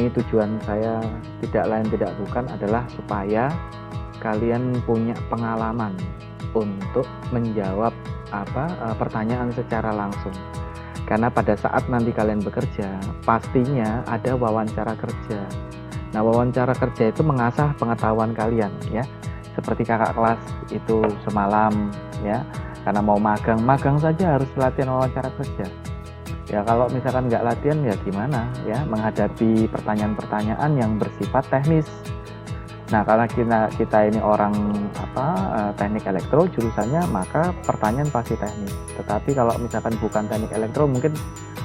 ini tujuan saya tidak lain tidak bukan adalah supaya kalian punya pengalaman untuk menjawab pertanyaan secara langsung. Karena pada saat nanti kalian bekerja, pastinya ada wawancara kerja. Nah, wawancara kerja itu mengasah pengetahuan kalian ya. Seperti kakak kelas itu semalam ya, karena mau magang saja harus latihan wawancara kerja. Ya kalau misalkan nggak latihan ya gimana ya menghadapi pertanyaan-pertanyaan yang bersifat teknis. Nah, karena kita ini orang teknik elektro jurusannya, maka pertanyaan pasti teknis. Tetapi kalau misalkan bukan teknik elektro, mungkin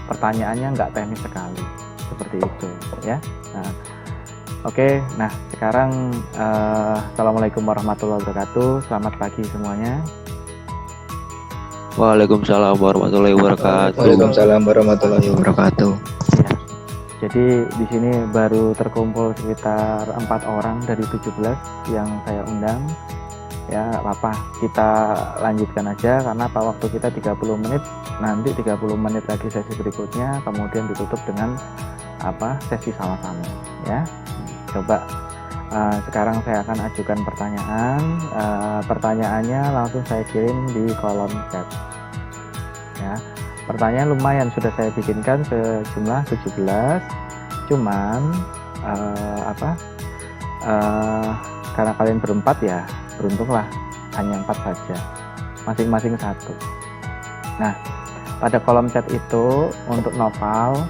pertanyaannya nggak teknis sekali. Seperti itu ya. Nah, oke. Nah, sekarang Assalamualaikum warahmatullahi wabarakatuh. Selamat pagi semuanya. Waalaikumsalam warahmatullahi wabarakatuh. Waalaikumsalam warahmatullahi wabarakatuh. Ya. Jadi di sini baru terkumpul sekitar 4 orang dari 17 yang saya undang. Ya, nggak apa-apa. Kita lanjutkan aja karena waktu kita 30 menit. Nanti 30 menit lagi sesi berikutnya, kemudian ditutup dengan sesi sama-sama ya. Coba sekarang saya akan ajukan pertanyaan. Pertanyaannya langsung saya kirim di kolom chat. Ya, pertanyaan lumayan sudah saya bikinkan sejumlah 17. Cuman karena kalian berempat ya, beruntunglah hanya 4 saja. Masing-masing 1. Nah, pada kolom chat itu untuk novel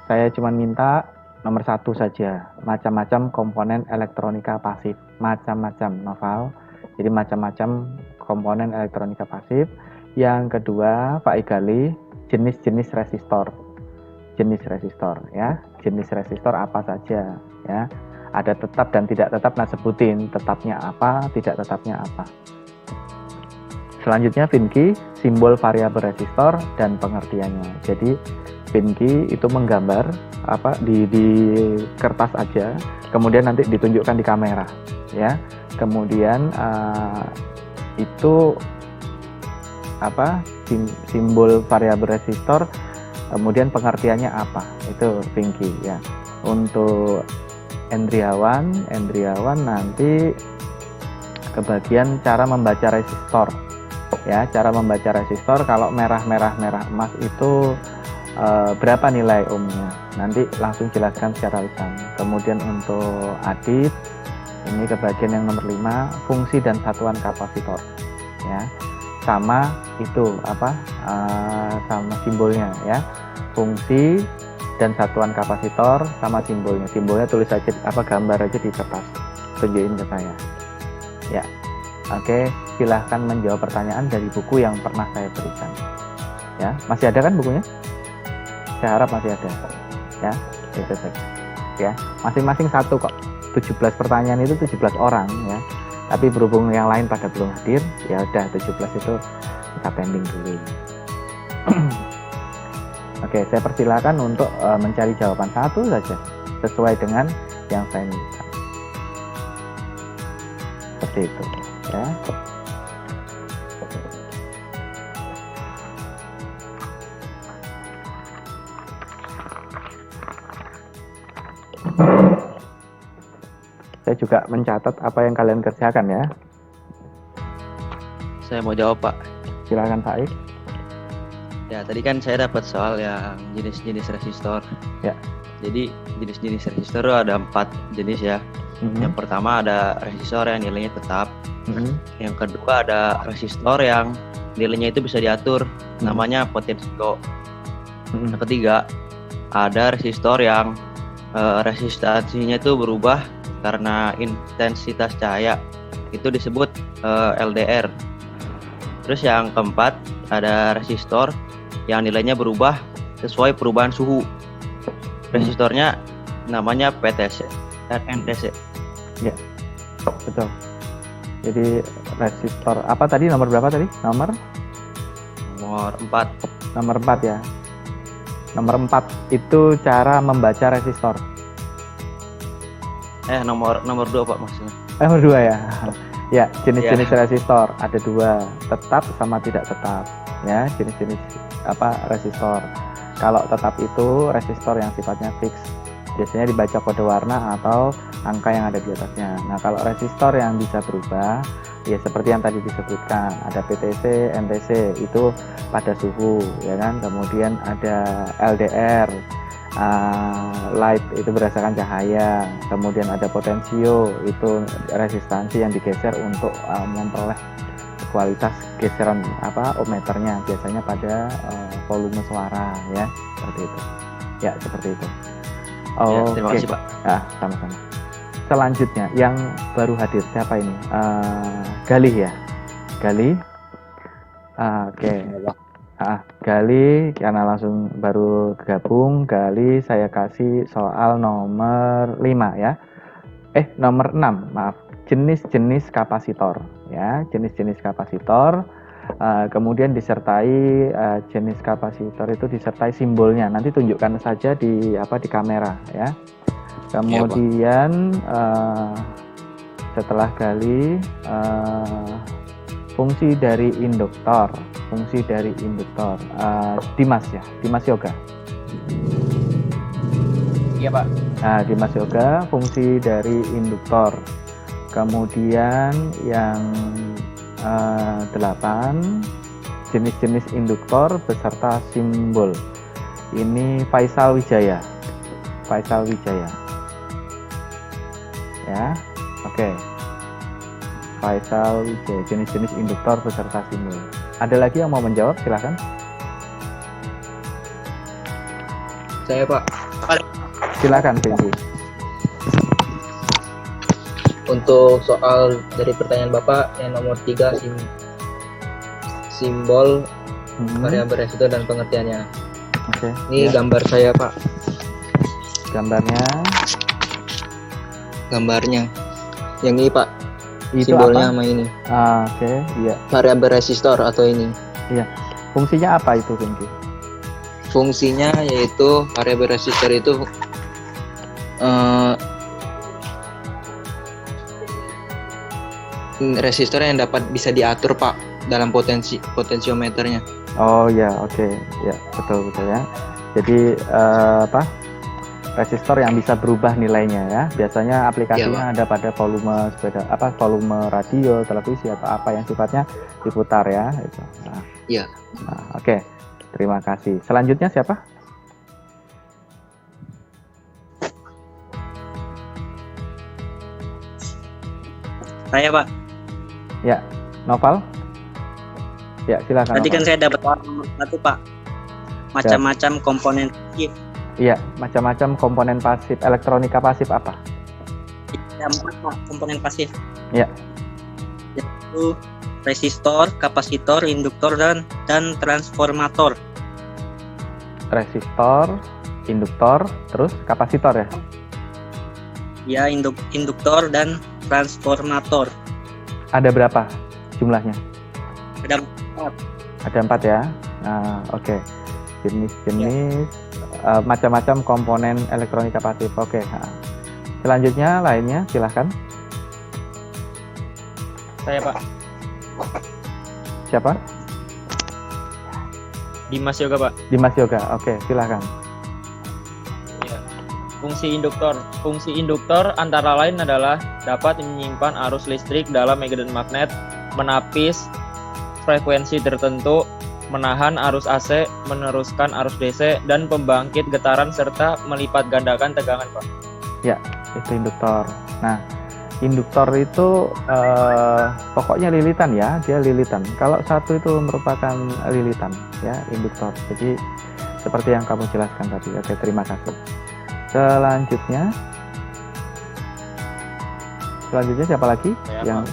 saya cuma minta nomor 1 saja, macam-macam komponen elektronika pasif, macam-macam novel. Jadi macam-macam komponen elektronika pasif. Yang kedua, Pak Igali, jenis-jenis resistor. Jenis resistor ya. Jenis resistor apa saja ya. Ada tetap dan tidak tetap, nah sebutin tetapnya apa, tidak tetapnya apa. Selanjutnya Vinky, simbol variabel resistor dan pengertiannya. Jadi Vinky itu menggambar di kertas aja, kemudian nanti ditunjukkan di kamera ya. Kemudian itu simbol variabel resistor, kemudian pengertiannya apa, itu Vinky ya. Untuk Endriawan nanti kebagian cara membaca resistor ya. Cara membaca resistor, kalau merah emas itu berapa nilai ohmnya, nanti langsung jelaskan secara lisan. Kemudian untuk Adit ini kebagian yang nomor 5, fungsi dan satuan kapasitor ya. Sama itu sama simbolnya ya, fungsi dan satuan kapasitor sama simbolnya tulis aja gambar aja di kertas, tunjukin ke saya ya. Oke, silahkan menjawab pertanyaan dari buku yang pernah saya berikan ya. Masih ada kan bukunya? Saya harap masih ada ya. Itu saja ya, masing-masing 1 kok. 17 pertanyaan itu 17 orang ya. Tapi berhubung yang lain pada belum hadir, ya udah 17 itu kita pending dulu. Oke, saya persilakan untuk mencari jawaban 1 saja sesuai dengan yang saya minta. Seperti itu ya. Saya juga mencatat apa yang kalian kerjakan ya. Saya mau jawab, Pak. Silakan Pak Ik. Ya, tadi kan saya dapat soal yang jenis-jenis resistor. Ya. Jadi jenis-jenis resistor ada 4 jenis ya. Yang pertama ada resistor yang nilainya tetap. Yang kedua ada resistor yang nilainya itu bisa diatur, namanya potensio. Yang ketiga ada resistor yang resistansinya itu berubah karena intensitas cahaya, itu disebut LDR. Terus yang keempat ada resistor yang nilainya berubah sesuai perubahan suhu. Resistornya namanya PTC dan NTC. Ya, betul. Jadi resistor apa tadi, nomor berapa tadi? Nomor 4. Nomor 4 ya. Nomor 4 itu cara membaca resistor. Nomor 2 Pak maksudnya. Nomor 2 ya. Ya, jenis-jenis resistor ada 2, tetap sama tidak tetap. Ya, jenis-jenis resistor. Kalau tetap itu resistor yang sifatnya fix Biasanya dibaca kode warna atau angka yang ada di atasnya. Nah, kalau resistor yang bisa berubah, ya seperti yang tadi disebutkan, ada PTC, NTC itu pada suhu, ya kan. Kemudian ada LDR, light itu berdasarkan cahaya. Kemudian ada potensio, itu resistansi yang digeser untuk memperoleh kualitas geseran ohmmeternya, biasanya pada volume suara, ya seperti itu. Ya seperti itu. Terima kasih Pak. Sama-sama. Selanjutnya yang baru hadir siapa ini? Galih ya. Galih. Oke. Galih karena langsung baru gabung. Galih, saya kasih soal nomor 5 ya. Nomor 6, maaf. Jenis-jenis kapasitor ya, jenis-jenis kapasitor. Kemudian disertai jenis kapasitor itu disertai simbolnya. Nanti tunjukkan saja di kamera ya. Kemudian setelah Gali, fungsi dari induktor. Dimas ya, Dimas Yoga. Iya Pak. Nah, Dimas Yoga, fungsi dari induktor. Kemudian yang 8, jenis-jenis induktor beserta simbol. Ini Faisal Wijaya. Ya, oke. Faisal Wijaya, jenis-jenis induktor beserta simbol. Ada lagi yang mau menjawab? Silakan. Saya Pak. Silakan, Pinky. Untuk soal dari pertanyaan Bapak yang nomor 3, simbol variabel resistor dan pengertiannya. Oke. Ini gambar saya Pak. Gambarnya. Yang ini Pak. Itu simbolnya apa? sama ini. Oke, iya. Variabel resistor atau ini. Iya. Fungsinya apa itu, Pinky? Fungsinya yaitu variabel resistor itu resistor yang bisa diatur Pak dalam potensiometernya. Oh ya, oke. Ya, betul ya. Jadi resistor yang bisa berubah nilainya ya. Biasanya aplikasinya ada pada volume volume radio, televisi atau apa yang sifatnya diputar ya itu. Iya. Oke. Terima kasih. Selanjutnya siapa? Saya Pak. Ya, Noval. Ya, silakan. Tadi Noval. kan saya dapat nomor 1 Pak. Macam-macam komponen pasif. Iya, macam-macam komponen pasif. Elektronika pasif apa? Ada 4 Pak komponen pasif. Ya. Yaitu resistor, kapasitor, induktor dan transformator. Resistor, induktor, terus kapasitor ya? Ya, induktor dan transformator. Ada berapa jumlahnya? Ada 4. Ada 4 ya. Nah, oke. Jenis-jenis macam-macam komponen elektronika pasif. Oke. Selanjutnya lainnya silahkan. Saya Pak. Siapa? Dimas Yoga Pak. Dimas Yoga. Oke, silahkan. Ya. Fungsi induktor antara lain adalah dapat menyimpan arus listrik dalam magnet magnet, menapis frekuensi tertentu, menahan arus AC, meneruskan arus DC, dan pembangkit getaran serta melipat gandakan tegangan Pak. Ya, itu induktor. Nah, induktor itu pokoknya lilitan ya, dia lilitan. Kalau satu itu merupakan lilitan ya, induktor. Jadi seperti yang kamu jelaskan tadi. Oke, terima kasih. Selanjutnya siapa lagi? Saya,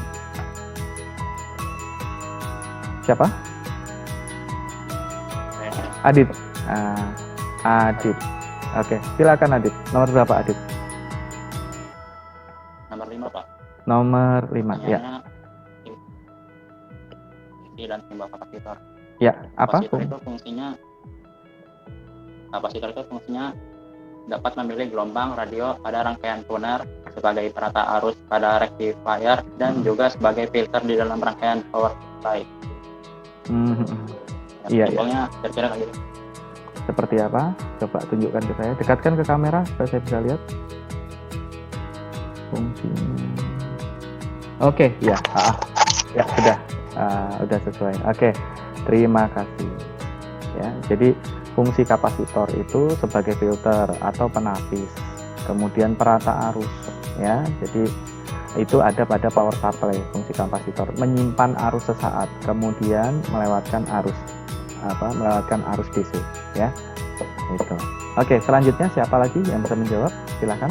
Siapa? Adit. Adit. Oke, silakan Adit. Nomor berapa Adit? Nomor 5 Pak. Nomor 5 ya. Fungsi dan simbol kapasitor. Ya, apa? Kapasitor itu fungsinya dapat memilih gelombang radio pada rangkaian tuner, sebagai perata arus pada rectifier, dan juga sebagai filter di dalam rangkaian power supply. Iya. Simbolnya kira-kira kayak gitu. seperti apa? Coba tunjukkan ke saya. Dekatkan ke kamera supaya saya bisa lihat. Fungsinya. Oke, ya. Ya, sudah sesuai. Oke. Terima kasih. Ya, jadi fungsi kapasitor itu sebagai filter atau penapis. Kemudian perata arus, ya. Jadi itu ada pada power supply, fungsi kapasitor menyimpan arus sesaat, kemudian melewatkan arus DC, ya. Itu. Oke, selanjutnya siapa lagi yang bisa menjawab? Silakan.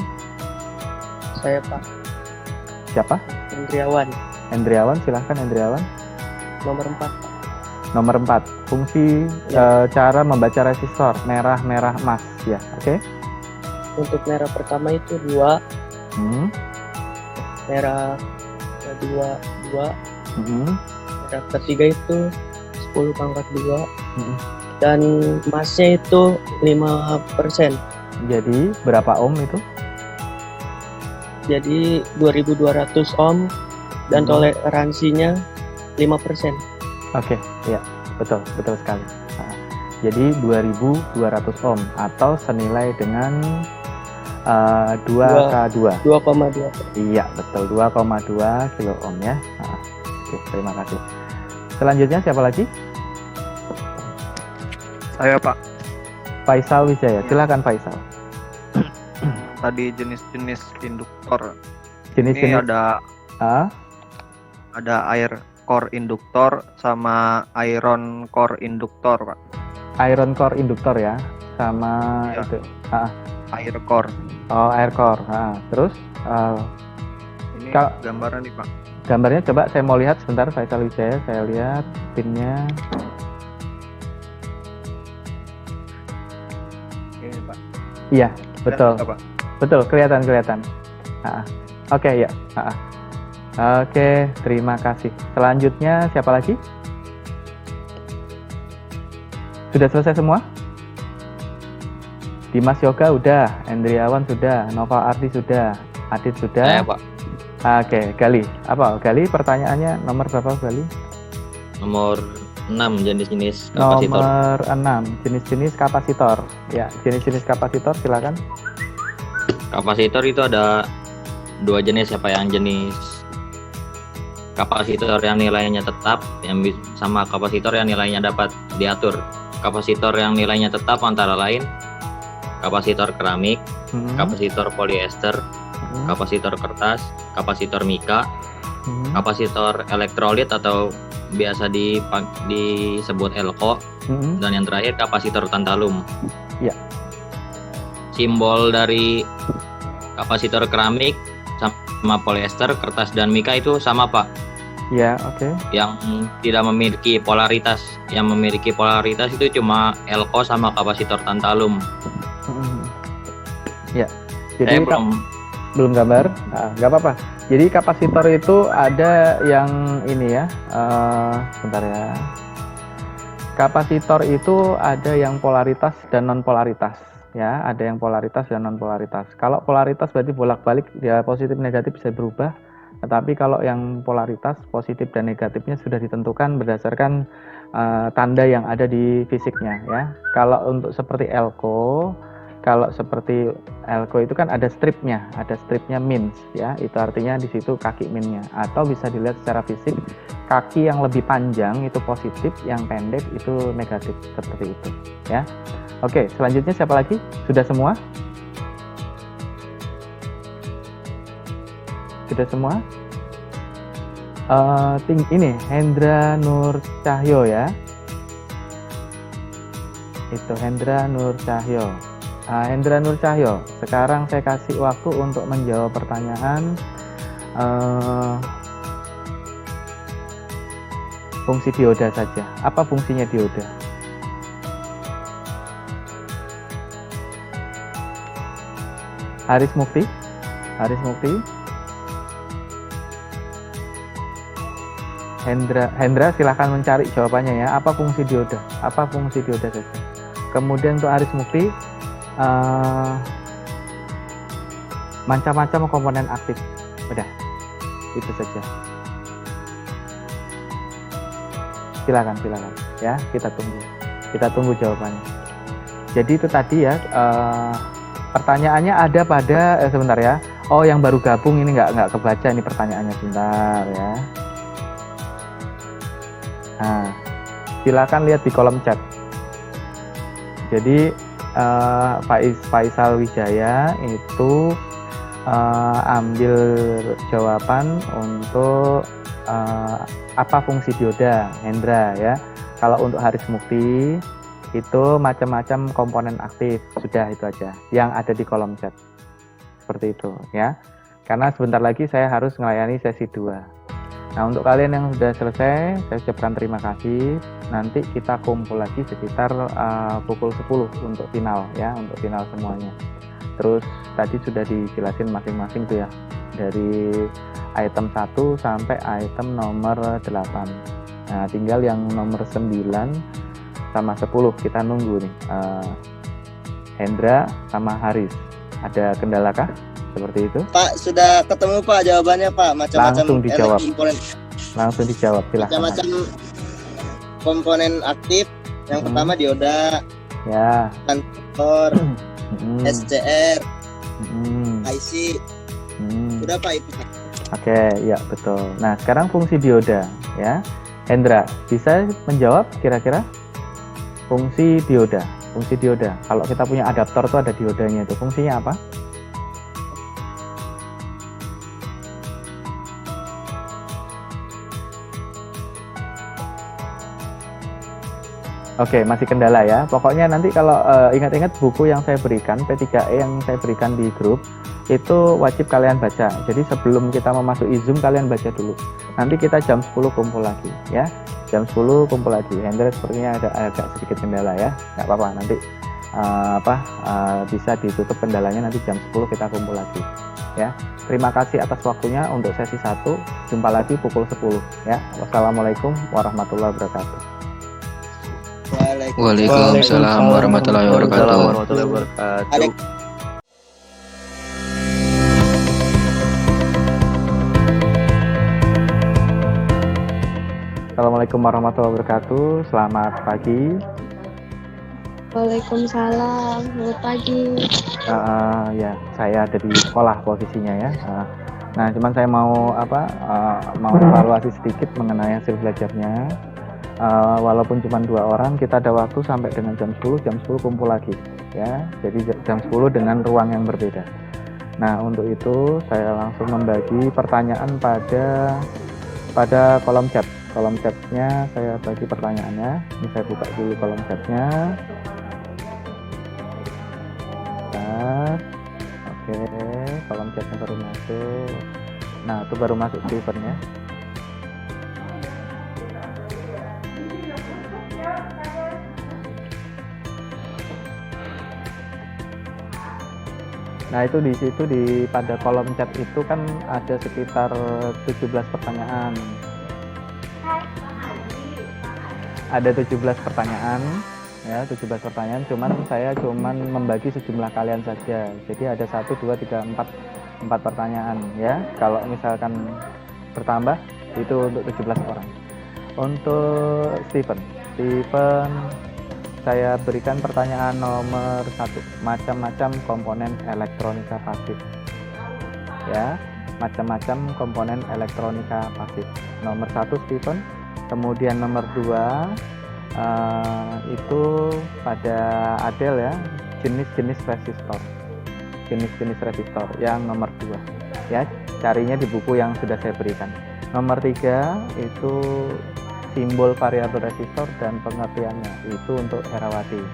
Saya Pak Siapa? Hendriawan, silakan Hendriawan. nomor 4. Nomor 4, fungsi cara membaca resistor merah emas, ya. Oke. Untuk merah pertama itu 2, merah kedua 2, merah ketiga itu 10⁻², dan masnya itu 5%. Jadi berapa ohm itu? Jadi 2200 ohm dan toleransinya 5%. Oke, ya, betul sekali. Nah, jadi 2200 ohm atau senilai dengan 2K2. 2,2. Iya, betul, 2,2 kilo ohm ya. Nah, oke, terima kasih. Selanjutnya siapa lagi? Saya Pak. Faisal Wijaya, silakan Faisal. Tadi jenis-jenis induktor. Jenis-jenis Ada air core induktor sama iron core induktor, Pak. iron core induktor ya, sama Ya. itu. Air core. Oh, air core. Terus Ini Kalau- gambaran nih, Pak. gambarnya coba saya mau lihat sebentar, Faisal Wijaya, saya lihat pinnya. Ini, Pak. Iya, betul. Lihat, Pak. Betul, kelihatan. Oke, ya. Oke, terima kasih. Selanjutnya siapa lagi? Sudah selesai semua? Dimas Yoga udah, Endriawan sudah, Nova Ardi sudah, Adit sudah. Saya, Pak. Oke, Gali. Apa? Gali, pertanyaannya nomor berapa, Gali? Nomor 6, jenis-jenis kapasitor. Nomor 6, jenis-jenis kapasitor. Ya, jenis-jenis kapasitor silakan. Kapasitor itu ada 2 jenis ya, Pak. Yang jenis kapasitor yang nilainya tetap sama kapasitor yang nilainya dapat diatur. Kapasitor yang nilainya tetap antara lain kapasitor keramik, kapasitor polyester, kapasitor kertas, kapasitor mika, kapasitor elektrolit atau biasa disebut elko, dan yang terakhir kapasitor tantalum. Ya. Simbol dari kapasitor keramik sama polyester, kertas, dan mika itu sama, Pak. Ya, oke. Yang tidak memiliki polaritas. Yang memiliki polaritas itu cuma elko sama kapasitor tantalum. Ya. Jadi Saya belum gambar, nggak apa-apa. Jadi kapasitor itu ada yang ini ya, sebentar ya. Kapasitor itu ada yang polaritas dan non polaritas, ya. Ada yang polaritas dan non polaritas. Kalau polaritas berarti bolak-balik, ya positif negatif bisa berubah. Tetapi kalau yang polaritas positif dan negatifnya sudah ditentukan berdasarkan tanda yang ada di fisiknya, ya. Kalau untuk seperti elko. Kalau seperti elko itu kan ada stripnya mins, ya. Itu artinya di situ kaki minnya. Atau bisa dilihat secara fisik, kaki yang lebih panjang itu positif, yang pendek itu negatif, seperti itu, ya. Oke, selanjutnya siapa lagi? Sudah semua? Sudah semua? Ini Hendra Nur Cahyo ya. Itu Hendra Nur Cahyo. Hendra Nur Cahyo, sekarang saya kasih waktu untuk menjawab pertanyaan fungsi dioda saja. Apa fungsinya dioda? Haris Mukti. Hendra silahkan mencari jawabannya ya. Apa fungsi dioda? Saja. Kemudian untuk Haris Mukti, macam-macam komponen aktif. Udah, itu saja. Silakan ya, kita tunggu jawabannya. Jadi itu tadi ya, pertanyaannya ada pada sebentar ya. Oh, yang baru gabung ini nggak kebaca ini pertanyaannya, sebentar ya. Nah, silakan lihat di kolom chat. Jadi Faisal Wijaya itu ambil jawaban untuk apa fungsi dioda, Hendra ya. Kalau untuk Haris Mukti itu macam-macam komponen aktif, sudah itu aja yang ada di kolom chat. Seperti itu ya. Karena sebentar lagi saya harus melayani sesi 2. Nah, untuk kalian yang sudah selesai, saya ucapkan terima kasih. Nanti kita kumpul lagi sekitar pukul 10 untuk final ya, untuk final semuanya. Terus tadi sudah dijelasin masing-masing tuh ya, dari item 1 sampai item nomor 8. Nah, tinggal yang nomor 9 sama 10 kita nunggu nih. Hendra sama Haris. Ada kendalakah? Seperti itu? Pak, sudah ketemu Pak jawabannya Pak, macam-macam langsung dijawab. komponen. Langsung dijawab, silahkan. Macam-macam komponen aktif. Yang pertama dioda, ya, transistor, SCR, IC. Udah Pak itu Pak. Oke, ya betul. Nah, sekarang fungsi dioda ya. Hendra, bisa menjawab kira-kira fungsi dioda? Fungsi dioda. Kalau kita punya adaptor tuh ada diodanya itu. Fungsinya apa? Oke, masih kendala ya. Pokoknya nanti kalau ingat-ingat buku yang saya berikan, P3E yang saya berikan di grup, itu wajib kalian baca. Jadi sebelum kita memasuki Zoom, kalian baca dulu. Nanti kita jam 10 kumpul lagi ya. Jam 10 kumpul lagi. Hendra sepertinya ada agak sedikit kendala ya. Nggak apa-apa, nanti bisa ditutup kendalanya, nanti jam 10 kita kumpul lagi ya. Terima kasih atas waktunya untuk sesi 1. Jumpa lagi pukul 10 ya. Wassalamualaikum warahmatullahi wabarakatuh. Waalaikumsalam warahmatullahi wabarakatuh. Assalamualaikum warahmatullahi wabarakatuh. Selamat pagi. Waalaikumsalam. Selamat pagi. Ya, saya ada di sekolah posisinya ya. Nah, cuman saya mau mau evaluasi sedikit mengenai hasil belajarnya. Walaupun cuma 2 orang, kita ada waktu sampai dengan jam 10 kumpul lagi ya. Jadi jam 10 dengan ruang yang berbeda. Nah, untuk itu saya langsung membagi pertanyaan pada kolom chat. Kolom chatnya saya bagi pertanyaannya. Ini saya buka dulu kolom chatnya. Oke, kolom chatnya baru masuk. Nah, itu baru masuk Steven ya. Nah, itu di situ pada kolom chat itu kan ada sekitar 17 pertanyaan. Ada 17 pertanyaan ya, 17 pertanyaan, saya membagi sejumlah kalian saja. Jadi ada 1 2 3 4 pertanyaan ya. Kalau misalkan bertambah itu untuk 17 orang. Untuk Steven saya berikan pertanyaan nomor 1, macam-macam komponen elektronika pasif ya, macam-macam komponen elektronika pasif. Nomor 1 Steven. Kemudian nomor 2 itu pada Adel ya, jenis-jenis resistor yang nomor 2 ya, carinya di buku yang sudah saya berikan. Nomor 3 itu simbol variabel resistor dan pengertiannya, itu untuk Herawati.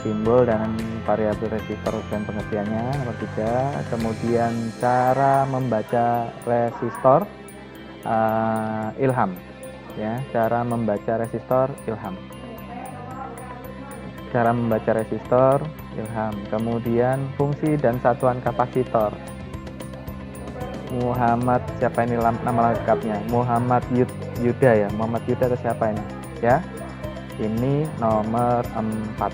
Simbol dan variabel resistor dan pengertiannya nomor 3. Kemudian cara membaca resistor, Ilham ya, cara membaca resistor Ilham. Cara membaca resistor Ilham. Kemudian fungsi dan satuan kapasitor, Muhammad, siapa ini nama lengkapnya? Muhammad Yuda ya, Muhammad Yuda atau siapa ini ya? Ini nomor 4.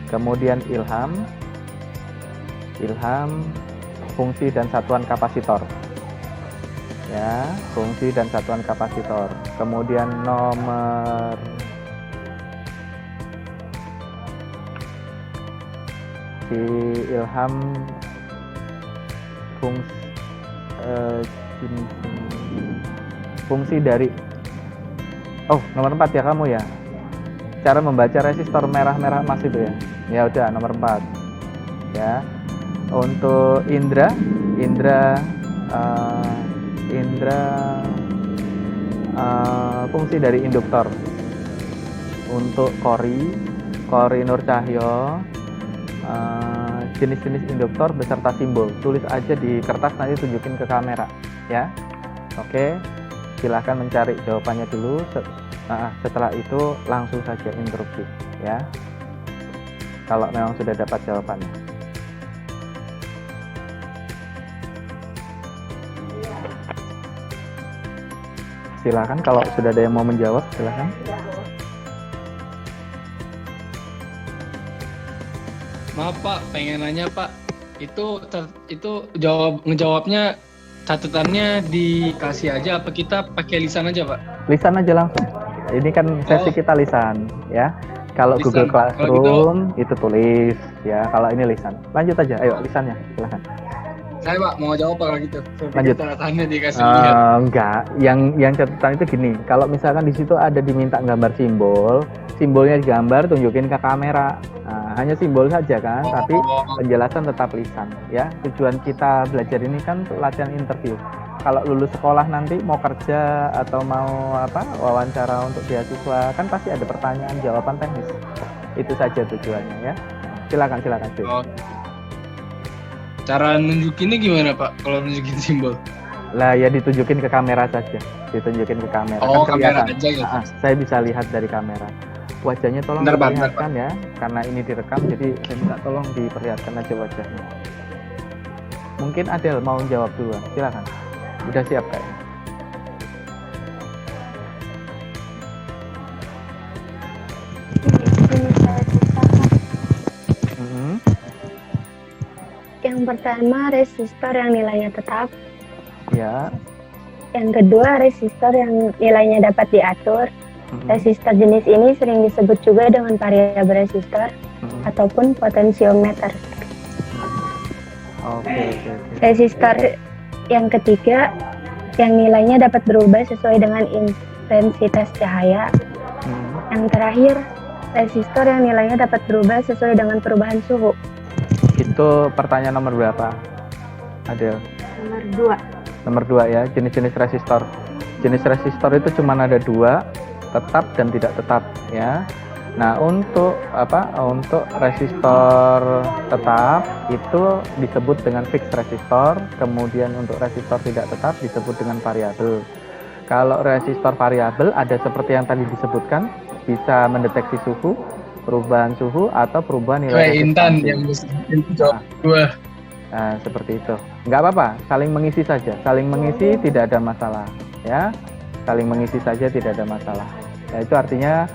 Kemudian Ilham, fungsi dan satuan kapasitor ya, fungsi dan satuan kapasitor. Kemudian nomor Ilham fungsi dari nomor 4 ya kamu ya. Cara membaca resistor merah-merah emas itu ya. Ya udah nomor 4. Ya. Untuk Indra fungsi dari induktor. Untuk Kori Nur Cahyo, jenis-jenis induktor beserta simbol. Tulis aja di kertas, nanti tunjukin ke kamera ya. Oke, silahkan mencari jawabannya dulu. Setelah itu langsung saja interupsi ya, kalau memang sudah dapat jawabannya. Silahkan kalau sudah ada yang mau menjawab, silahkan. Maaf Pak, pengen nanya Pak, itu ngejawabnya catatannya dikasih aja apa kita pakai lisan aja Pak? Lisan aja langsung. Ini kan sesi kita lisan ya. Kalau Lisan. Google Classroom itu tulis ya. Kalau ini lisan. Lanjut aja, ayo lisannya silahkan. Saya Pak mau jawab kalau gitu. Lanjut. Catatannya dikasih lihat. Enggak, yang catatan itu gini. Kalau misalkan di situ ada diminta gambar simbolnya digambar, tunjukin ke kamera. Nah, hanya simbol saja kan, tapi penjelasan tetap lisan ya. Tujuan kita belajar ini kan untuk latihan interview. Kalau lulus sekolah nanti mau kerja atau mau wawancara untuk beasiswa, kan pasti ada pertanyaan jawaban teknis. Itu saja tujuannya ya. Silakan cuy. Cara nunjukinnya gimana Pak? Kalau nunjukin simbol? Lah ya ditunjukin ke kamera saja. Ditunjukin ke kamera. Kan kelihatan. Kamera aja ya. Saya bisa lihat dari kamera. Wajahnya tolong diperlihatkan ya, karena ini direkam, jadi saya minta tolong diperlihatkan aja wajahnya. Mungkin Adel mau jawab duluan, silakan. Udah siap kayaknya. Yang pertama resistor yang nilainya tetap. Ya. Yang kedua resistor yang nilainya dapat diatur. Resistor jenis ini sering disebut juga dengan variabel resistor ataupun potensiometer. Oke. Resistor yang ketiga yang nilainya dapat berubah sesuai dengan intensitas cahaya. Yang terakhir resistor yang nilainya dapat berubah sesuai dengan perubahan suhu. Itu pertanyaan nomor berapa, Adel? Nomor 2 ya, jenis-jenis resistor. Jenis resistor itu cuma ada 2, tetap dan tidak tetap ya. Nah, untuk resistor tetap itu disebut dengan fixed resistor, kemudian untuk resistor tidak tetap disebut dengan variabel. Kalau resistor variabel ada seperti yang tadi disebutkan, bisa mendeteksi suhu, perubahan suhu atau perubahan nilai Intan resistansi. yang mesti jawab 2. Nah, seperti itu. Nggak apa-apa, saling mengisi saja. Saling mengisi tidak ada masalah ya. Saling mengisi saja tidak ada masalah. Ya, itu artinya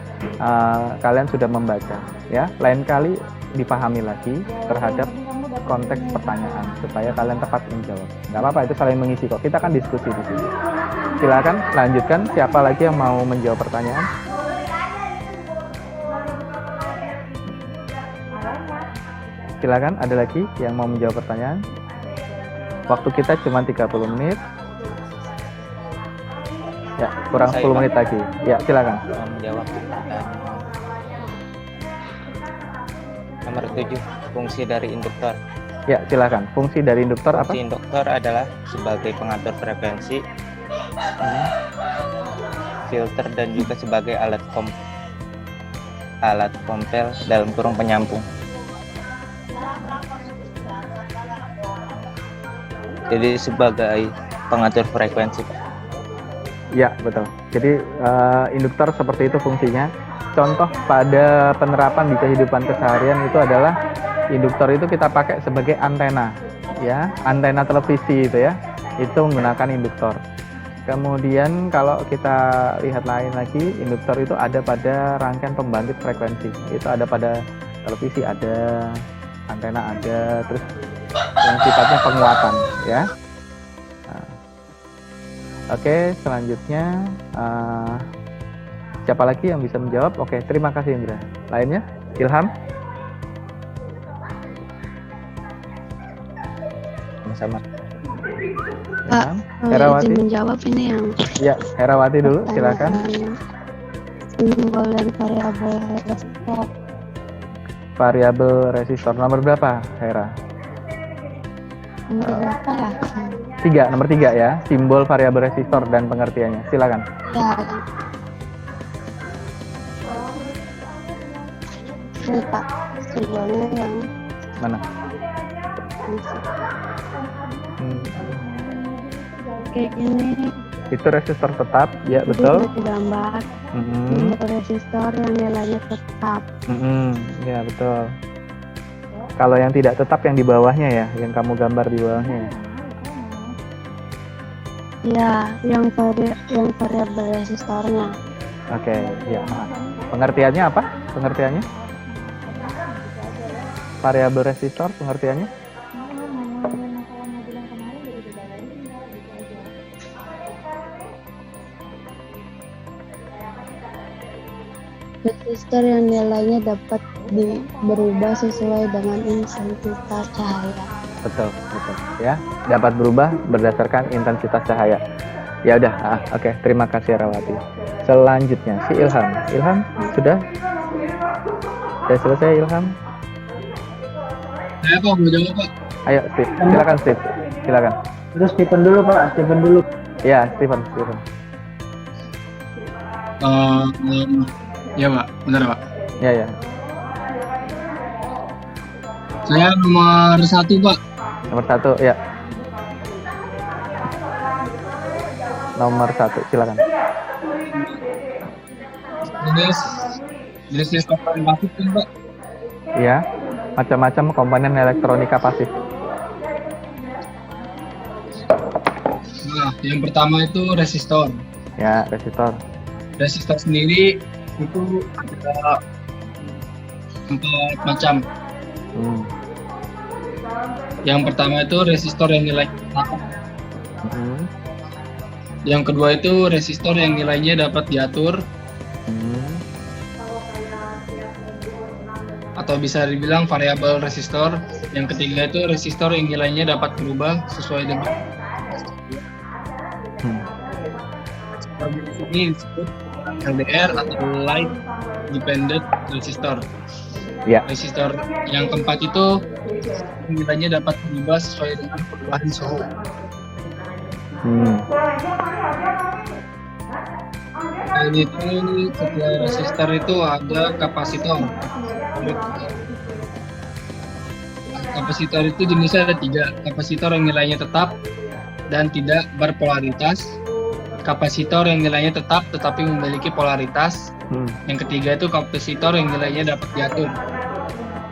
kalian sudah membaca ya. Lain kali dipahami lagi terhadap konteks pertanyaan supaya kalian tepat menjawab. Nggak apa-apa, itu saling mengisi kok. Kita kan diskusi di sini. Silakan lanjutkan. Siapa lagi yang mau menjawab pertanyaan? Silakan, ada lagi yang mau menjawab pertanyaan? Waktu kita cuma 30 menit. Ya, kurang 10 menit lagi. Ya, silakan. Menjawab. Nomor 7, fungsi dari induktor. Ya, silakan. Fungsi dari induktor apa? Fungsi induktor adalah sebagai pengatur frekuensi, filter, dan juga sebagai alat kompel dalam kurung penyampung. Jadi sebagai pengatur frekuensi. Ya, betul. Jadi induktor seperti itu fungsinya. Contoh pada penerapan di kehidupan keseharian itu adalah induktor itu kita pakai sebagai antena, ya, antena televisi itu ya, itu menggunakan induktor. Kemudian kalau kita lihat lain lagi, induktor itu ada pada rangkaian pembangkit frekuensi. Itu ada pada televisi, ada antena, ada terus yang sifatnya penguatan, ya. Oke, selanjutnya siapa lagi yang bisa menjawab? Oke, terima kasih Indra. Lainnya, Ilham? sama-sama. Pak, Herawati. izin menjawab ini yang Ya, Herawati dulu, silakan. simbol dan variabel resistor. Variabel resistor nomor berapa, Hera? Nomor berapa ya? Nomor 3 ya, simbol variabel resistor dan pengertiannya. Silakan. Ya. Ini Pak, simbolnya yang Mana? kayak gini. Itu resistor tetap, ya betul. Ini gambar Mhm. simbol resistor yang nilainya tetap. Ya betul. Kalau yang tidak tetap yang di bawahnya ya, yang kamu gambar di bawahnya ya. Ya, yang variabel resistornya. Oke, ya maaf. Pengertiannya apa? Pengertiannya? Variabel resistor pengertiannya? Resistor yang nilainya dapat berubah sesuai dengan intensitas cahaya. Betul. Ya, dapat berubah berdasarkan intensitas cahaya. Ya udah, oke. Terima kasih Rawati. Selanjutnya si Ilham. Ilham sudah selesai Ilham? Saya Pak, mau jawab Pak. Ayo, Steve. Silakan Steve. Silakan. Terus Stephen dulu Pak, Stephen dulu. Ya, Stephen. Ya Pak, benar Pak. Ya. Saya nomor 1 Pak. Nomor 1, ya. Nomor 1, silakan. Jenis komponen pasif kan Pak? Iya, macam-macam komponen elektronika pasif. Nah, yang pertama itu resistor. Ya, resistor. Resistor sendiri itu ada 4 macam. Yang pertama itu resistor yang nilainya tetap. Yang kedua itu resistor yang nilainya dapat diatur. Atau bisa dibilang variabel resistor. Yang ketiga itu resistor yang nilainya dapat berubah sesuai dengan ini disebut LDR atau Light Dependent Resistor. Ya. Resistor yang keempat itu nilainya dapat berubah sesuai dengan perubahan suhu. Selain itu, setelah resistor itu ada kapasitor. Kapasitor itu jenisnya ada 3. Kapasitor yang nilainya tetap dan tidak berpolaritas. Kapasitor yang nilainya tetap tetapi memiliki polaritas. Yang ketiga itu kapasitor yang nilainya dapat diatur.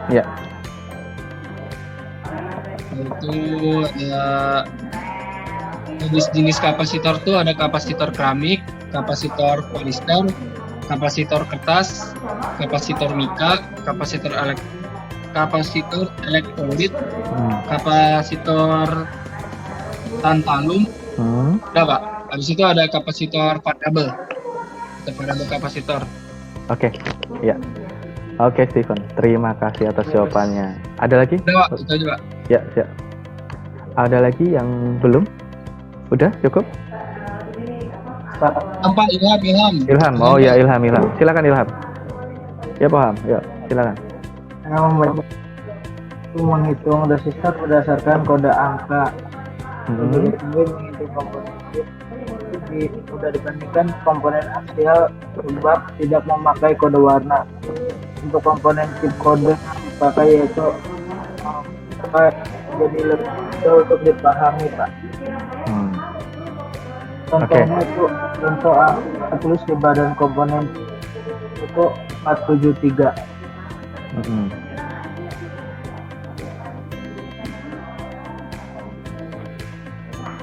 Ya. Itu jenis-jenis kapasitor tuh ada kapasitor keramik, kapasitor polister, kapasitor kertas, kapasitor mika, kapasitor elektrolit, kapasitor tantalum. Udah Pak. Habis itu ada kapasitor variabel. Variabel kapasitor. Oke. Ya. Oke, Stephen. Terima kasih atas jawabannya. Ada lagi? Udah Pak, itu aja Pak. Ya, siap. Ada lagi yang belum? Udah, cukup? Pak, Ilham. Ilham. Oh ya, Ilham. Silakan Ilham. Ya, paham. Ya, silakan. Menghitung resistor berdasarkan kode angka. Jadi menghitung komponen chip sudah dibandingkan komponen aksial sebab tidak memakai kode warna. Untuk komponen chip kode dipakai yaitu jadi lebih mudah untuk dipahami Pak. Contohnya itu untuk tulis di badan komponen itu 473.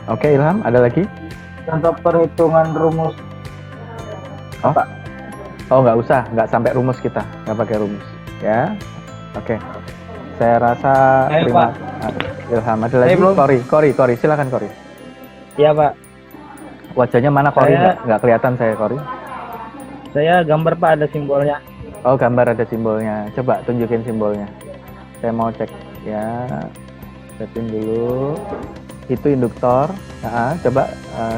Oke, Ilham, ada lagi? Contoh perhitungan rumus. Apa? Oh, nggak usah, nggak sampai rumus kita, nggak pakai rumus. Ya, oke. Saya rasa terima. Ilham, ada lagi? Kori, silakan Kori. Iya Pak. Wajahnya mana Kori? Nggak kelihatan saya Kori. Saya gambar Pak, ada simbolnya. Oh, gambar ada simbolnya. Coba tunjukin simbolnya. Saya mau cek ya. Setin dulu. Itu induktor. Coba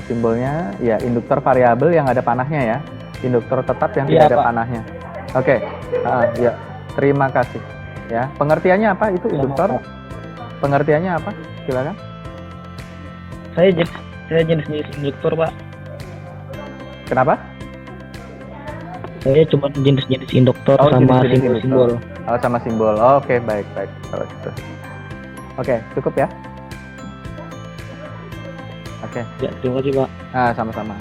simbolnya ya induktor variabel yang ada panahnya ya. Induktor tetap yang tidak ada panahnya. Oke. Ya. Terima kasih. Ya. Pengertiannya apa itu induktor? Pengertiannya apa? Silakan. Saya jenis induktor, Pak. Kenapa? Saya cuma jenis-jenis induktor sama simbol-simbol. Oh, sama simbol. Oke, baik. Kalau gitu. Oke, cukup ya. Oke. Ya, terima kasih, Pak. Sama-sama.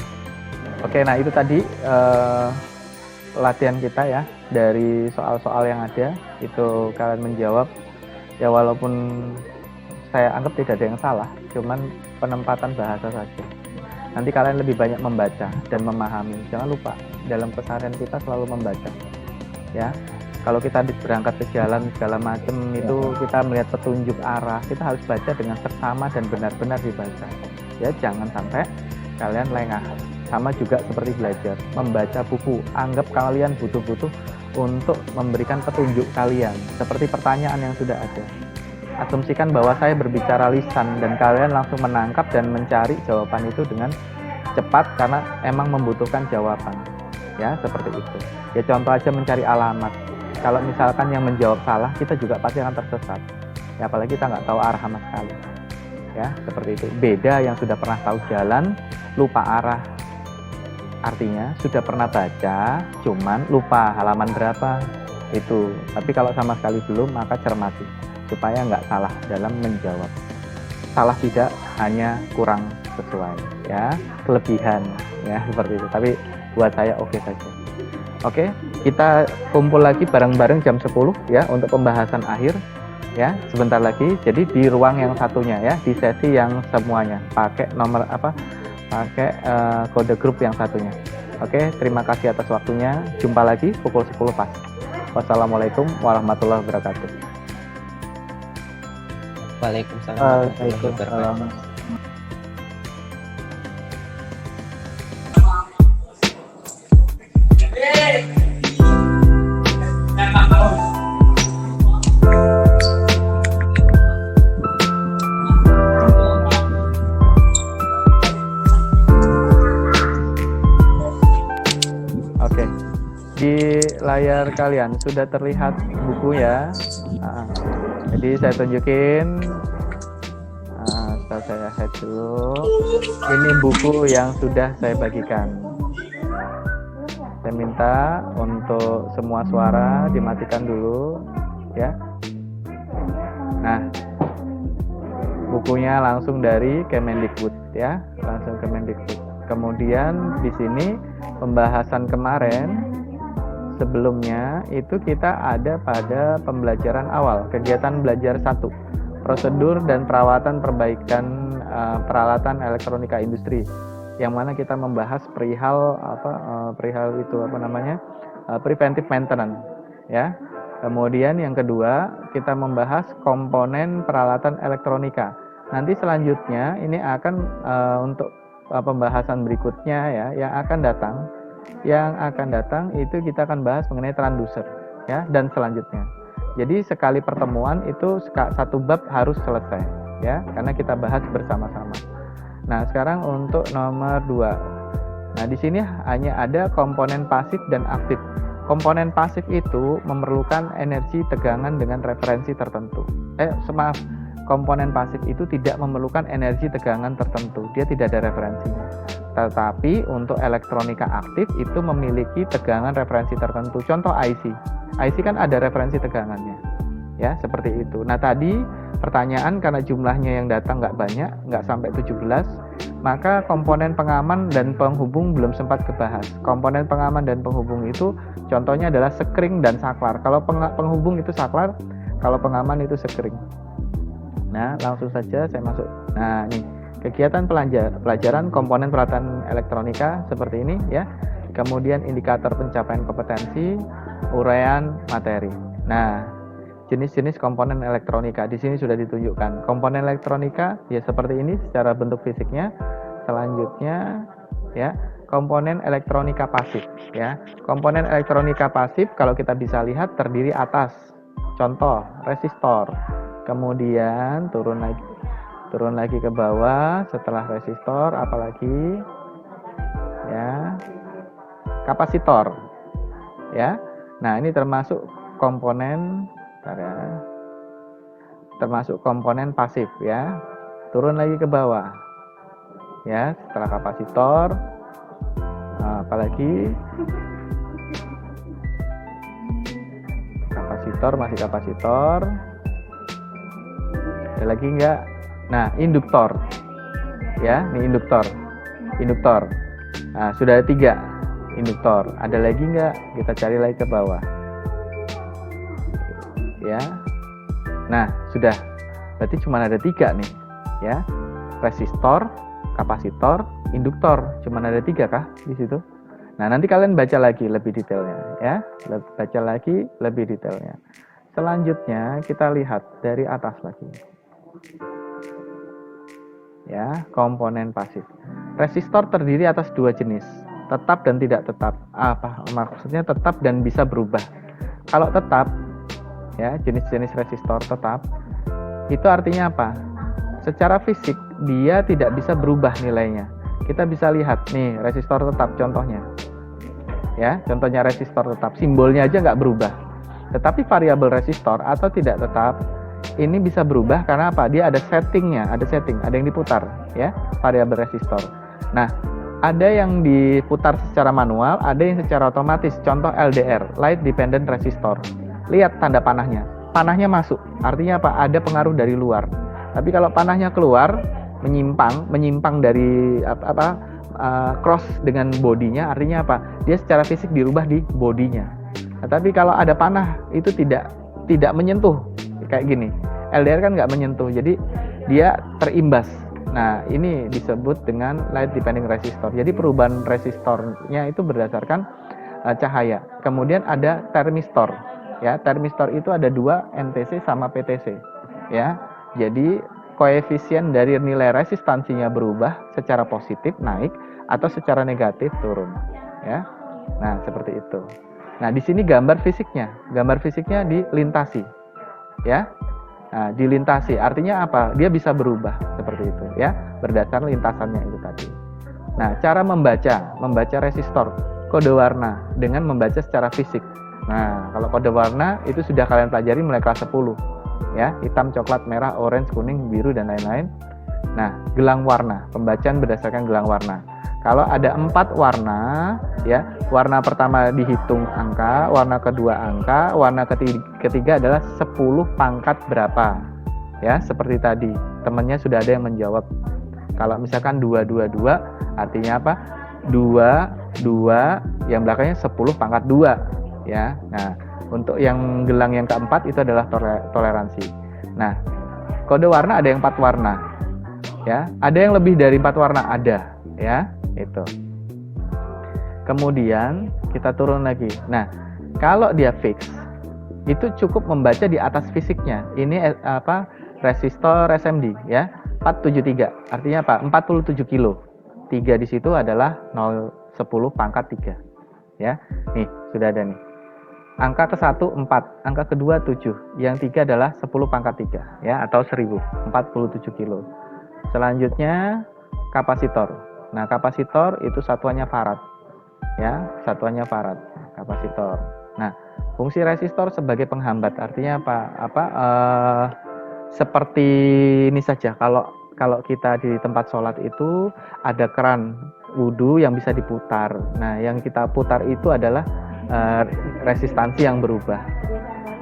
Oke, nah itu tadi latihan kita ya dari soal-soal yang ada. Itu kalian menjawab ya, walaupun saya anggap tidak ada yang salah, cuman penempatan bahasa saja. Nanti kalian lebih banyak membaca dan memahami. Jangan lupa dalam keseharian kita selalu membaca. Ya, kalau kita berangkat ke jalan segala macam itu kita melihat petunjuk arah, kita harus baca dengan seksama dan benar-benar dibaca. Ya, jangan sampai kalian lengah. Sama juga seperti belajar, membaca buku. Anggap kalian butuh untuk memberikan petunjuk kalian, seperti pertanyaan yang sudah ada. Asumsikan bahwa saya berbicara lisan dan kalian langsung menangkap dan mencari jawaban itu dengan cepat karena emang membutuhkan jawaban. Ya, seperti itu. Ya, contoh aja mencari alamat. Kalau misalkan yang menjawab salah, kita juga pasti akan tersesat. Ya, apalagi kita nggak tahu arah sama sekali. Ya, seperti itu. Beda yang sudah pernah tahu jalan, lupa arah. Artinya sudah pernah baca, cuman lupa halaman berapa itu. Tapi kalau sama sekali belum, maka cermati supaya nggak salah dalam menjawab. Salah tidak, hanya kurang sesuai, ya, kelebihan, ya, seperti itu. Tapi buat saya oke saja. Oke, kita kumpul lagi bareng-bareng jam 10 ya untuk pembahasan akhir, ya, sebentar lagi. Jadi di ruang yang satunya ya, di sesi yang semuanya pakai nomor apa? Pakai kode grup yang satunya. Oke, terima kasih atas waktunya. Jumpa lagi pukul 10 pas. Wassalamualaikum warahmatullahi wabarakatuh. Waalaikumsalam warahmatullahi wabarakatuh. Oke, di layar kalian sudah terlihat buku ya. Jadi saya tunjukin, saya head dulu. Ini buku yang sudah saya bagikan. Saya minta untuk semua suara dimatikan dulu, ya. Nah, bukunya langsung dari Kemendikbud, ya, langsung Kemendikbud. Kemudian di sini pembahasan kemarin sebelumnya itu kita ada pada pembelajaran awal, kegiatan belajar 1, prosedur dan perawatan perbaikan peralatan elektronika industri, yang mana kita membahas perihal preventive maintenance, ya. Kemudian yang kedua kita membahas komponen peralatan elektronika. Nanti selanjutnya ini akan untuk pembahasan berikutnya ya yang akan datang itu kita akan bahas mengenai transducer ya dan selanjutnya. Jadi sekali pertemuan itu satu bab harus selesai ya karena kita bahas bersama-sama. Nah, sekarang untuk nomor 2. Nah, di sini hanya ada komponen pasif dan aktif. Komponen pasif itu memerlukan energi tegangan dengan referensi tertentu. Komponen pasif itu tidak memerlukan energi tegangan tertentu, dia tidak ada referensinya. Tetapi untuk elektronika aktif itu memiliki tegangan referensi tertentu. Contoh IC kan ada referensi tegangannya, ya seperti itu. Nah tadi pertanyaan karena jumlahnya yang datang nggak banyak, nggak sampai 17, maka komponen pengaman dan penghubung belum sempat kebahas. Komponen pengaman dan penghubung itu contohnya adalah sekring dan saklar. Kalau penghubung itu saklar, kalau pengaman itu sekring. Nah, langsung saja saya masuk. Nah, ini kegiatan pelajaran komponen peralatan elektronika seperti ini ya. Kemudian indikator pencapaian kompetensi, uraian materi. Nah, jenis-jenis komponen elektronika di sini sudah ditunjukkan. Komponen elektronika ya seperti ini secara bentuk fisiknya. Selanjutnya ya, komponen elektronika pasif ya. Komponen elektronika pasif kalau kita bisa lihat terdiri atas contoh resistor, Kemudian turun lagi ke bawah setelah resistor, apalagi ya, kapasitor ya. Nah, ini termasuk komponen pasif ya. Turun lagi ke bawah ya, setelah kapasitor apalagi masih kapasitor. Ada lagi enggak? Nah, induktor ya, ini induktor. Nah, sudah ada 3 induktor. Ada lagi enggak? Kita cari lagi ke bawah ya. Nah, sudah, berarti cuma ada 3 nih ya, resistor, kapasitor, induktor. Cuma ada 3 kah di situ? Nah, nanti kalian baca lagi lebih detailnya ya, baca lagi lebih detailnya. Selanjutnya kita lihat dari atas lagi ya, komponen pasif. Resistor terdiri atas 2 jenis, tetap dan tidak tetap. Apa maksudnya tetap dan bisa berubah? Kalau tetap ya, jenis-jenis resistor tetap itu artinya apa? Secara fisik dia tidak bisa berubah nilainya. Kita bisa lihat nih resistor tetap contohnya ya, contohnya resistor tetap, simbolnya aja nggak berubah. Tetapi variabel resistor atau tidak tetap ini bisa berubah karena apa? Dia ada settingnya, ada yang diputar ya, variabel resistor. Nah, ada yang diputar secara manual, ada yang secara otomatis. Contoh LDR, Light Dependent Resistor. Lihat tanda panahnya masuk, artinya apa? Ada pengaruh dari luar. Tapi kalau panahnya keluar, menyimpang dari cross dengan bodinya, artinya apa? Dia secara fisik dirubah di bodinya. Nah, tapi kalau ada panah itu tidak menyentuh kayak gini. LDR kan nggak menyentuh, jadi dia terimbas. Nah, ini disebut dengan light depending resistor. Jadi perubahan resistornya itu berdasarkan cahaya. Kemudian ada termistor. Ya, termistor itu ada 2, NTC sama PTC. Ya, jadi koefisien dari nilai resistansinya berubah secara positif naik atau secara negatif turun. Ya, nah seperti itu. Nah, di sini gambar fisiknya dilintasi. Ya, nah, dilintasi artinya apa? Dia bisa berubah seperti itu. Ya, berdasarkan lintasannya itu tadi. Nah, cara membaca resistor kode warna dengan membaca secara fisik. Nah, kalau kode warna itu sudah kalian pelajari mulai kelas 10 ya, hitam, coklat, merah, orange, kuning, biru dan lain-lain. Nah, gelang warna, pembacaan berdasarkan gelang warna. Kalau ada 4 warna ya, warna pertama dihitung angka, warna kedua angka, warna ketiga adalah 10 pangkat berapa. Ya, seperti tadi, temannya sudah ada yang menjawab. Kalau misalkan 222 artinya apa? 2 yang belakangnya 10 pangkat 2. Ya, nah untuk yang gelang yang keempat itu adalah toleransi. Nah, kode warna ada yang 4 warna, ya, ada yang lebih dari 4 warna ada, ya, itu. Kemudian kita turun lagi. Nah, kalau dia fix, itu cukup membaca di atas fisiknya. Ini resistor SMD, ya, 473. Artinya apa? 47 kilo. 3 di situ adalah 0,10 pangkat 3, ya. Nih sudah ada nih. Angka ke-1 4, angka kedua 7, yang 3 adalah 10 pangkat 3 ya, atau 1000, 47 kilo. Selanjutnya kapasitor. Nah, kapasitor itu satuannya farad. Ya, satuannya farad, kapasitor. Nah, fungsi resistor sebagai penghambat artinya apa? Seperti ini saja, kalau kita di tempat sholat itu ada keran wudhu yang bisa diputar. Nah, yang kita putar itu adalah resistansi yang berubah.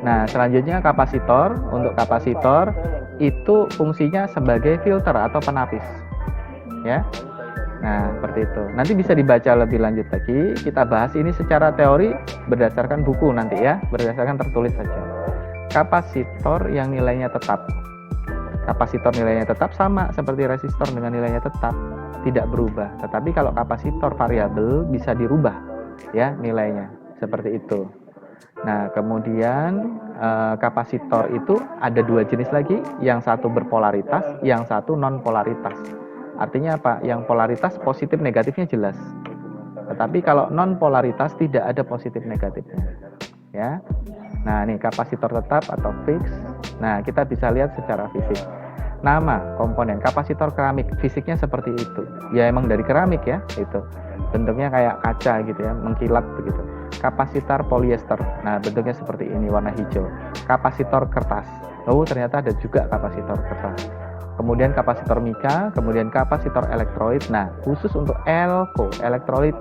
Nah, selanjutnya kapasitor. Untuk kapasitor itu fungsinya sebagai filter atau penapis, ya. Nah, seperti itu. Nanti bisa dibaca lebih lanjut lagi. Kita bahas ini secara teori berdasarkan buku nanti ya, berdasarkan tertulis saja. Kapasitor yang nilainya tetap. Kapasitor nilainya tetap sama seperti resistor dengan nilainya tetap, tidak berubah. Tetapi kalau kapasitor variabel bisa dirubah ya nilainya. Seperti itu. Nah, kemudian kapasitor itu ada 2 jenis lagi, yang satu berpolaritas, yang satu non polaritas. Artinya apa? Yang polaritas positif negatifnya jelas. Tetapi kalau non polaritas tidak ada positif negatifnya. Ya. Nah, ini kapasitor tetap atau fix. Nah, kita bisa lihat secara fisik. Nama komponen kapasitor keramik, fisiknya seperti itu. Ya emang dari keramik ya, itu. Bentuknya kayak kaca gitu ya, mengkilat begitu. Kapasitor polyester. Nah, bentuknya seperti ini, warna hijau. Kapasitor kertas. Oh, ternyata ada juga kapasitor kertas. Kemudian kapasitor mika, kemudian kapasitor elektrolit. Nah, khusus untuk ELKO, elektrolit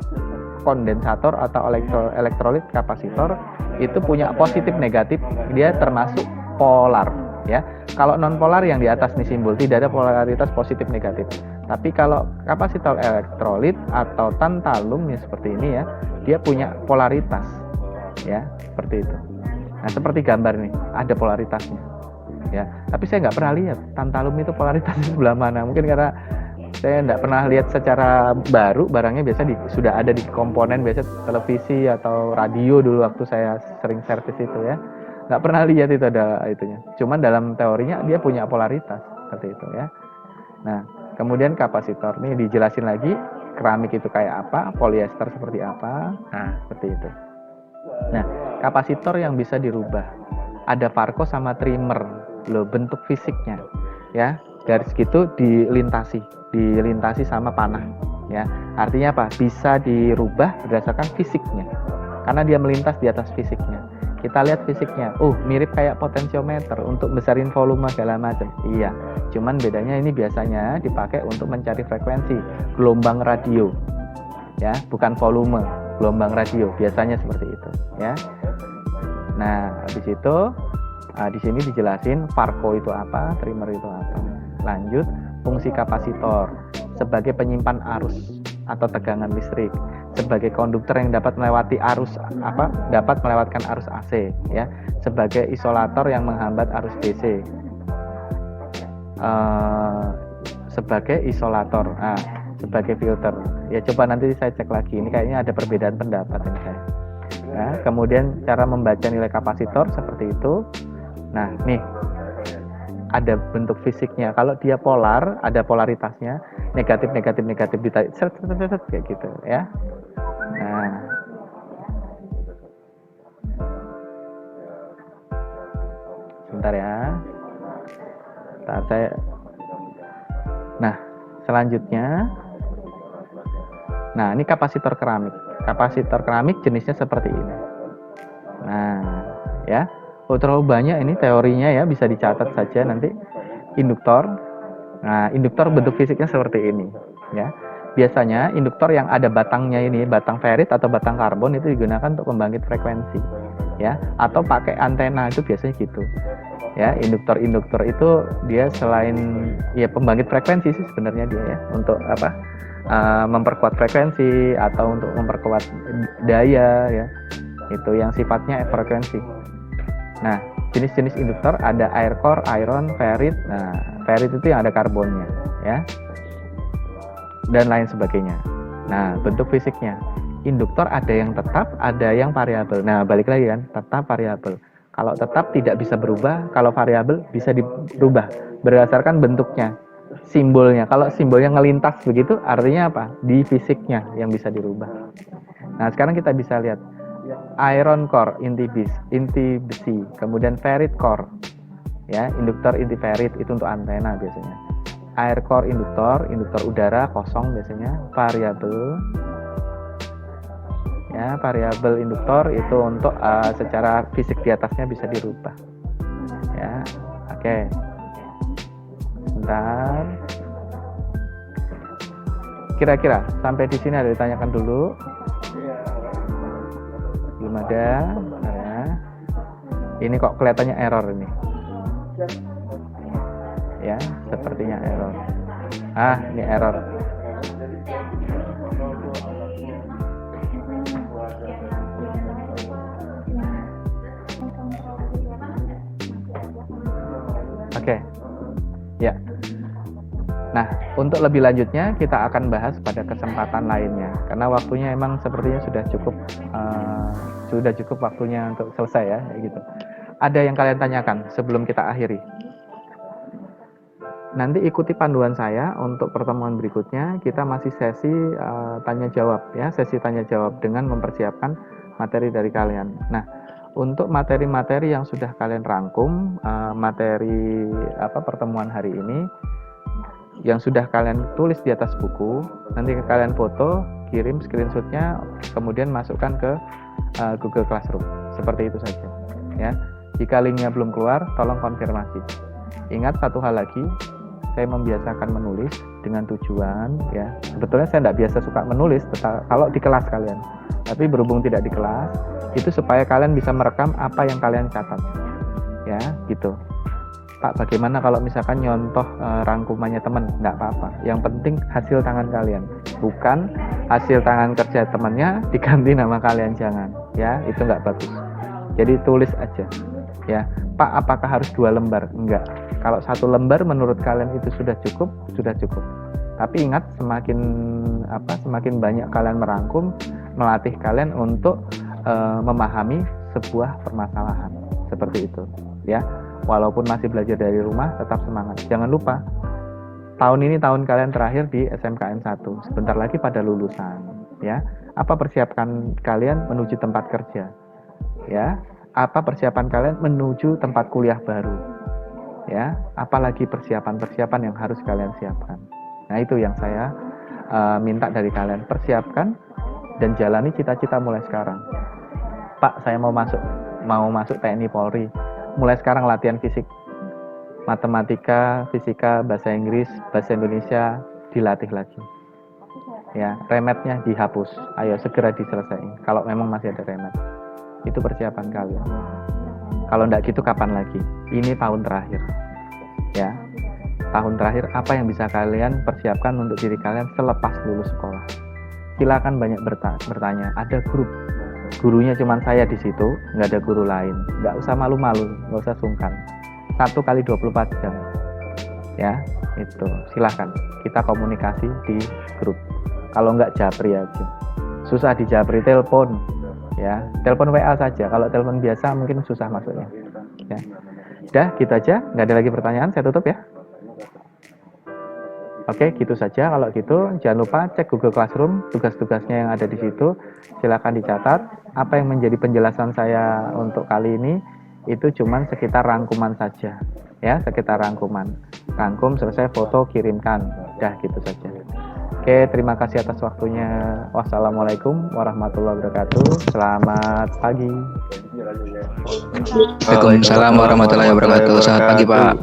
kondensator atau elektrolit kapasitor itu punya positif negatif, dia termasuk polar ya. Kalau non polar yang di atas nih simbol tidak ada polaritas positif negatif. Tapi kalau kapasitor elektrolit atau tantalum ya seperti ini ya, dia punya polaritas ya, seperti itu. Nah, seperti gambar nih, ada polaritasnya. Ya, tapi saya nggak pernah lihat tantalum itu polaritasnya sebelah mana. Mungkin karena saya nggak pernah lihat secara baru, barangnya biasa sudah ada di komponen, biasa televisi atau radio dulu waktu saya sering servis itu ya. Nggak pernah lihat itu ada itunya. Cuman dalam teorinya dia punya polaritas seperti itu ya. Nah, kemudian kapasitor nih dijelasin lagi, keramik itu kayak apa, polyester seperti apa. Nah, seperti itu. Nah, kapasitor yang bisa dirubah ada varko sama trimmer. Loh, bentuk fisiknya ya, garis gitu dilintasi sama panah ya. Artinya apa? Bisa dirubah berdasarkan fisiknya karena dia melintas di atas fisiknya. Kita lihat fisiknya, mirip kayak potensiometer untuk besarin volume segala macam. Iya, cuman bedanya ini biasanya dipakai untuk mencari frekuensi gelombang radio ya, bukan volume, gelombang radio biasanya seperti itu ya. Nah, habis itu di sini dijelasin varko itu apa, trimmer itu apa. Lanjut, fungsi kapasitor sebagai penyimpan arus atau tegangan listrik, sebagai konduktor yang dapat melewati dapat melewatkan arus AC ya, sebagai isolator yang menghambat arus DC, sebagai isolator, sebagai filter. Ya coba nanti saya cek lagi, ini kayaknya ada perbedaan pendapat ini saya. Ya, kemudian cara membaca nilai kapasitor seperti itu. Nah, nih ada bentuk fisiknya. Kalau dia polar, ada polaritasnya, negatif ditarik, kayak gitu ya. Nah, sebentar ya. Nah, selanjutnya, nah ini kapasitor keramik. Kapasitor keramik jenisnya seperti ini. Nah, ya. Terlalu banyak ini teorinya ya, bisa dicatat saja nanti. Induktor. Nah, induktor bentuk fisiknya seperti ini ya. Biasanya induktor yang ada batangnya ini, batang ferrit atau batang karbon itu digunakan untuk pembangkit frekuensi ya, atau pakai antena, itu biasanya gitu. Ya, induktor itu dia selain ya pembangkit frekuensi sih sebenarnya dia ya, untuk apa? Memperkuat frekuensi atau untuk memperkuat daya ya. Itu yang sifatnya frekuensi. Nah, jenis-jenis induktor ada air core, iron, ferrit. Nah, ferrit itu yang ada karbonnya, ya, dan lain sebagainya. Nah, bentuk fisiknya, induktor ada yang tetap, ada yang variabel. Nah, balik lagi kan, tetap, variabel. Kalau tetap tidak bisa berubah, kalau variabel bisa dirubah berdasarkan bentuknya, simbolnya. Kalau simbolnya ngelintas begitu, artinya apa? Di fisiknya yang bisa dirubah. Nah, sekarang kita bisa lihat. Iron core inti besi, kemudian ferrit core ya, induktor inti ferrit itu untuk antena biasanya. Air core induktor udara kosong biasanya, variabel ya, variabel induktor itu untuk secara fisik di atasnya bisa dirubah ya. Oke, bentar, kira-kira sampai di sini ada ditanyakan dulu? Belum ada ya. Ini kok kelihatannya error ini ya, sepertinya error. Ini error. Oke. Ya. Nah, untuk lebih lanjutnya kita akan bahas pada kesempatan lainnya, karena waktunya emang sepertinya sudah cukup waktunya untuk selesai ya, gitu. Ada yang kalian tanyakan sebelum kita akhiri? Nanti ikuti panduan saya untuk pertemuan berikutnya. Kita masih sesi tanya jawab ya, sesi tanya jawab dengan mempersiapkan materi dari kalian. Nah, Untuk materi-materi yang sudah kalian rangkum, materi pertemuan hari ini, yang sudah kalian tulis di atas buku, nanti kalian foto, kirim screenshotnya, kemudian masukkan ke Google Classroom. Seperti itu saja. Ya, jika linknya belum keluar, tolong konfirmasi. Ingat satu hal lagi, saya membiasakan menulis dengan tujuan, ya. Sebetulnya saya tidak biasa suka menulis, kalau di kelas kalian. Tapi berhubung tidak di kelas, itu supaya kalian bisa merekam apa yang kalian catat, ya, gitu. Pak, bagaimana kalau misalkan nyontoh rangkumannya teman? Nggak apa-apa. Yang penting hasil tangan kalian, bukan hasil tangan kerja temannya diganti nama kalian, jangan, ya, itu nggak bagus. Jadi tulis aja, ya. Pak, apakah harus 2 lembar? Enggak. Kalau 1 lembar menurut kalian itu sudah cukup, sudah cukup. Tapi ingat, semakin banyak kalian merangkum, melatih kalian untuk memahami sebuah permasalahan seperti itu, ya. Walaupun masih belajar dari rumah, tetap semangat. Jangan lupa, tahun ini tahun kalian terakhir di SMKN 1. Sebentar lagi pada lulusan, ya. Apa persiapan kalian menuju tempat kerja? Ya, apa persiapan kalian menuju tempat kuliah baru? Ya, apalagi persiapan-persiapan yang harus kalian siapkan. Nah, itu yang saya minta dari kalian, persiapkan dan jalani cita-cita mulai sekarang. Pak, saya mau masuk TNI Polri. Mulai sekarang latihan fisik, matematika, fisika, bahasa Inggris, bahasa Indonesia dilatih lagi. Ya, remetnya dihapus. Ayo segera diselesaikan. Kalau memang masih ada remet, itu persiapan kalian. Kalau enggak gitu kapan lagi? Ini tahun terakhir, ya. Tahun terakhir, apa yang bisa kalian persiapkan untuk diri kalian selepas lulus sekolah? Silakan banyak bertanya. Ada grup, gurunya cuma saya di situ, nggak ada guru lain. Nggak usah malu-malu, nggak usah sungkan. 1 kali 24 jam, ya, itu. Silakan kita komunikasi di grup. Kalau nggak japri aja. Susah di japri, telepon, ya. Telepon WA saja. Kalau telepon biasa mungkin susah masuknya. Ya. Udah, gitu aja. Nggak ada lagi pertanyaan. Saya tutup ya. Oke, gitu saja. Kalau gitu, jangan lupa cek Google Classroom, tugas-tugasnya yang ada di situ. Silakan dicatat. Apa yang menjadi penjelasan saya untuk kali ini, itu cuman sekitar rangkuman saja. Ya, sekitar rangkuman. Rangkum, selesai, foto, kirimkan. Udah, gitu saja. Oke, terima kasih atas waktunya. Wassalamualaikum warahmatullahi wabarakatuh. Selamat pagi. Waalaikumsalam warahmatullahi wabarakatuh. Selamat pagi, Pak.